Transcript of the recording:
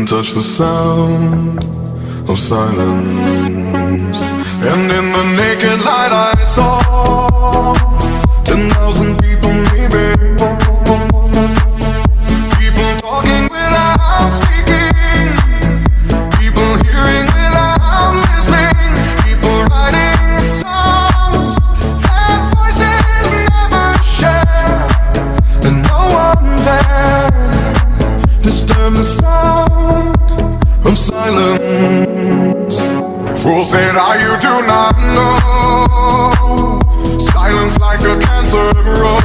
touch the sound of silence. And in the naked light I saw 10,000 people, maybe. People talking without speaking, people hearing without listening, people writing songs that voices never share, and no one dared disturb the sound of silence. Fool said, you do not know. Silence like a cancer grows.